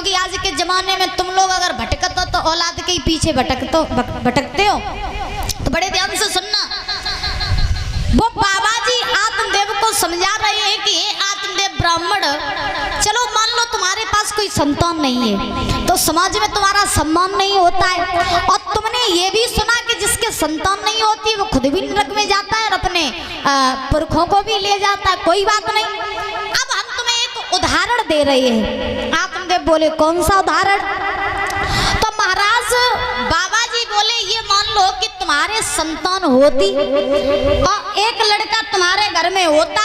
क्योंकि आज के जमाने में तुम लोग अगर भटकते हो तो औलाद के ही पीछे भटकते हो। तो बड़े ध्यान से सुनना, वो बाबा जी आत्मदेव को समझा रहे हैं कि आत्मदेव ब्राह्मण, चलो मान लो तुम्हारे पास कोई संतान नहीं है तो समाज में तुम्हारा सम्मान नहीं होता है, और तुमने ये भी सुना कि जिसके संतान नहीं होती वो खुद भी नरक में जाता है और अपने पुरखों को भी ले जाता है। कोई बात नहीं, अब हम तुम्हें एक उदाहरण दे रहे हैं। आत्मदेव बोले कौन सा उदाहरण? तो महाराज बाबा जी बोले ये मान लो कि तुम्हारे संतान होती और एक लड़का तुम्हारे घर में होता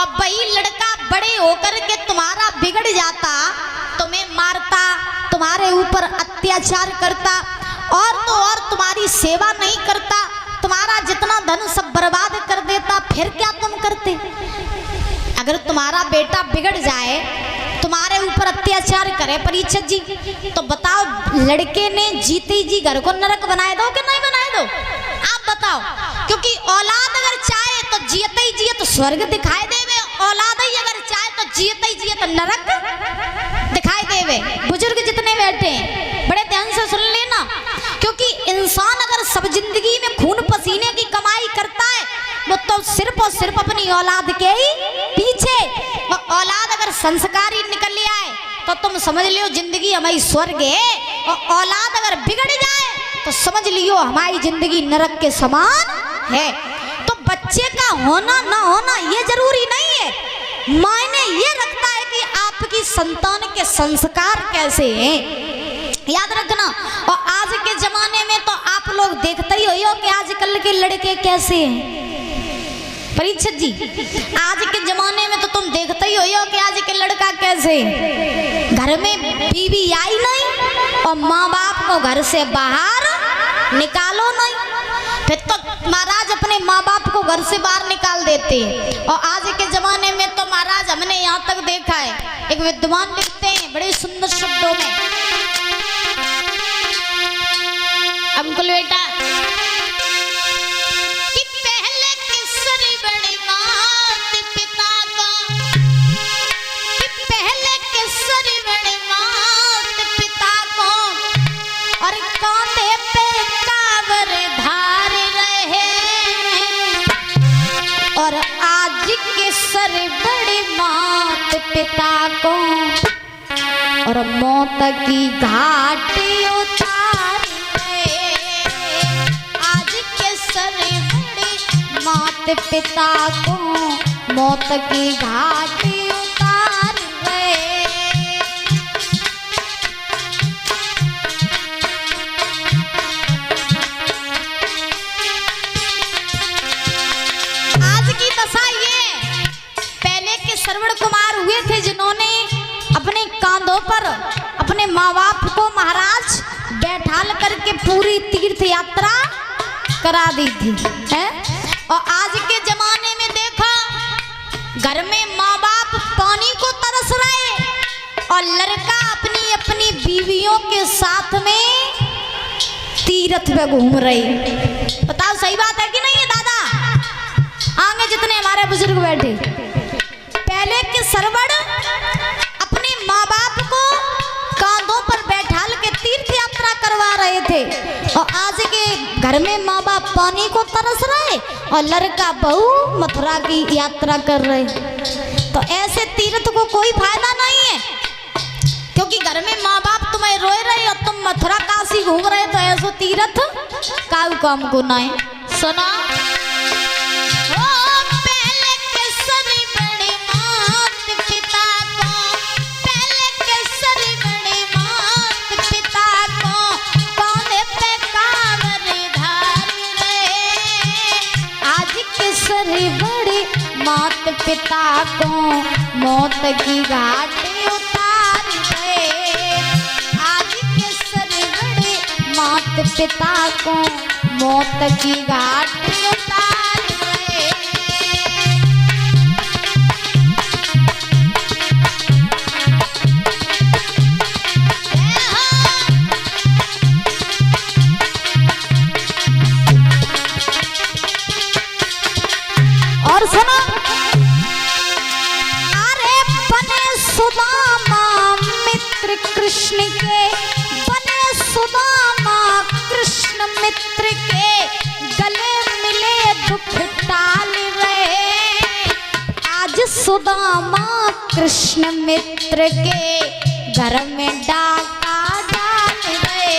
और वही लड़का बड़े होकर के तुम्हारा बिगड़ जाता, तुम्हें मारता, तुम्हारे ऊपर अत्याचार करता और तो और तुम्हारी सेवा नहीं करता, तुम्हारा जितना धन सब बर्बाद कर देता, फिर क्या तुम करते? अगर तुम्हारा बेटा बिगड़ जाए, तुम्हारे ऊपर अत्याचार करे परीक्षित जी, तो बताओ लड़के ने जीते जी घर को नरक बनाए दो कि नहीं बनाए दो? आप बताओ, क्योंकि औलाद अगर चाहे तो जीते ही जियत स्वर्ग दिखाई देवे, औलाद ही अगर चाहे तो जीते ही जियत नरक दिखाई देवे। बुजुर्ग जितने बैठे हैं बड़े ध्यान से सुन लेना, क्योंकि इंसान अगर सब जिंदगी में खून पसीने की कमाई करता है वो तो सिर्फ और सिर्फ अपनी औलाद के ही पीछे, औलाद अगर संस्कारी निकल आए तो तुम समझ लियो जिंदगी हमारी स्वर्ग है, और औलाद अगर बिगड़ जाए तो समझ लियो हमारी जिंदगी नरक के समान है। तो बच्चे का होना ना होना ये जरूरी नहीं है, मायने ये रखता है कि आपकी संतान के संस्कार कैसे हैं, याद रखना। और आज के जमाने में तो आप लोग देखते ही हो कि आजकल के लड़के कैसे हैं परीक्षित जी, आज के जमाने में तो तुम देखते ही हो कि आज के लड़का कैसे, घर में बीवी आई नहीं और माँ बाप को घर से बाहर निकालो नहीं, फिर तो महाराज अपने माँ बाप को घर से बाहर निकाल देते हैं। और आज के जमाने में तो महाराज हमने यहाँ तक देखा है, एक विद्वान लिखते हैं बड़े सुंदर शब्दों में, अंकुल बेटा पिता को और मौत की घाटी उतार आज के सरे बड़े मात पिता को मौत की घाटी उतार गए। आज की दशा ये, पहले के श्रवण कुमार हुए थे जिन्होंने अपने कांधों पर अपने माँ बाप को महाराज बैठाल करके पूरी तीर्थ यात्रा करा दी थी है? और आज के जमाने में देखो घर में माँ बाप पानी को तरस रहे और लड़का अपनी अपनी बीवियों के साथ में तीर्थ पे घूम रही। बताओ सही बात है कि नहीं है दादा? आगे जितने हमारे बुजुर्ग बैठे, पहले के सरवण अपने माँ बाप को कांधों पर बैठाल के तीर्थ यात्रा करवा रहे थे और आज के घर में माँ बाप पानी को तरस रहे और लड़का बहू मथुरा की यात्रा कर रहे। तो ऐसे तीर्थ को कोई फायदा नहीं है, क्योंकि घर में माँ बाप तुम्हें रोए रहे और तुम मथुरा काशी घूम रहे, तो ऐसा तीर्थ काऊ काम को ना है। सुना बड़े मात पिता को मौत की घाटी उतार गए। आज के सरे बड़े मात पिता को मौत की घाटी उतार गए। और सुनो, अरे बने सुदामा मित्र कृष्ण के बने सुदामा कृष्ण मित्र के गले मिले दुख टाल रहे। आज सुदामा कृष्ण मित्र के घर में डाका डाल रहे।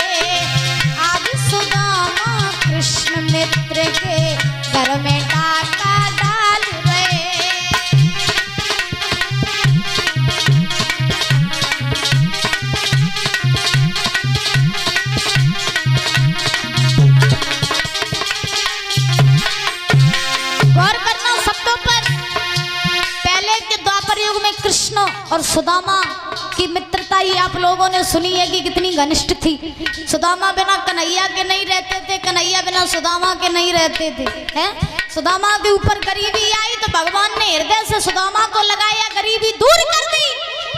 आज सुदामा कृष्ण मित्र के घर में डाका डाल रहे। गौर करना शब्दों पर। पहले के द्वापर युग में कृष्ण और सुदामा की मित्रता ही आप लोगों ने सुनी है कि कितनी घनिष्ठ थी। सुदामा बिना कन्हैया के नहीं रहते थे, कन्हैया बिना सुदामा के नहीं रहते थे। हैं? सुदामा के ऊपर गरीबी आई तो भगवान ने हृदय से सुदामा को लगाया, गरीबी दूर कर दी।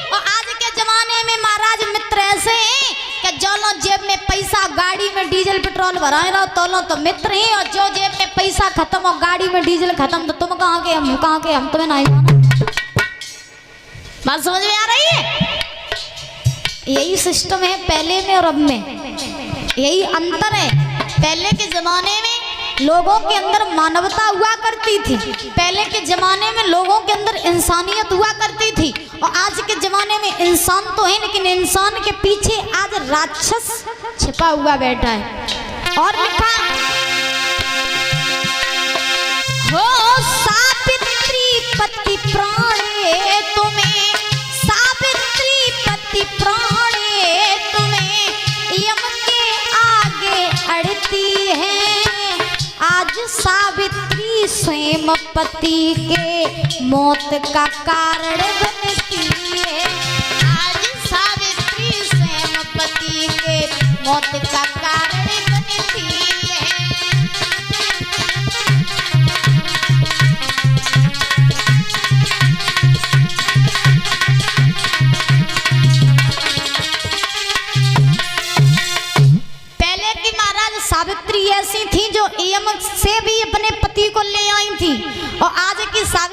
और आज के जमाने में महाराज मित्र ऐसे हैं कि जो लो जेब में पैसा, गाड़ी में डीजल पेट्रोल भराए रहो तो लो तो मित्र हैं, और जो जेब में पैसा खत्म और गाड़ी में डीजल खत्म तो तुम कहाँ के हम कहाँ के, हम तुम्हें नहीं माना। बात समझ में आ रही है? यही सिस्टम है पहले में और अब में, यही अंतर है। पहले के जमाने में लोगों के अंदर मानवता हुआ करती थी, पहले के जमाने में लोगों के अंदर इंसानियत हुआ करती थी। और आज के जमाने में इंसान तो है लेकिन इंसान के पीछे आज राक्षस छिपा हुआ बैठा है। और लिखा हो सावित्री पति प्राणे तुम्हें, सावित्री पति प्राणे तुम्हें यम के आगे अड़ती है। आज सावित्री स्वयं पति के मौत का कारण बनती है। आज सावित्री स्वयं पति के मौत का कारण बनती है। पहले की महाराज सावित्री ऐसी थी जो यम से भी अपने पति को ले आई थी, और आज की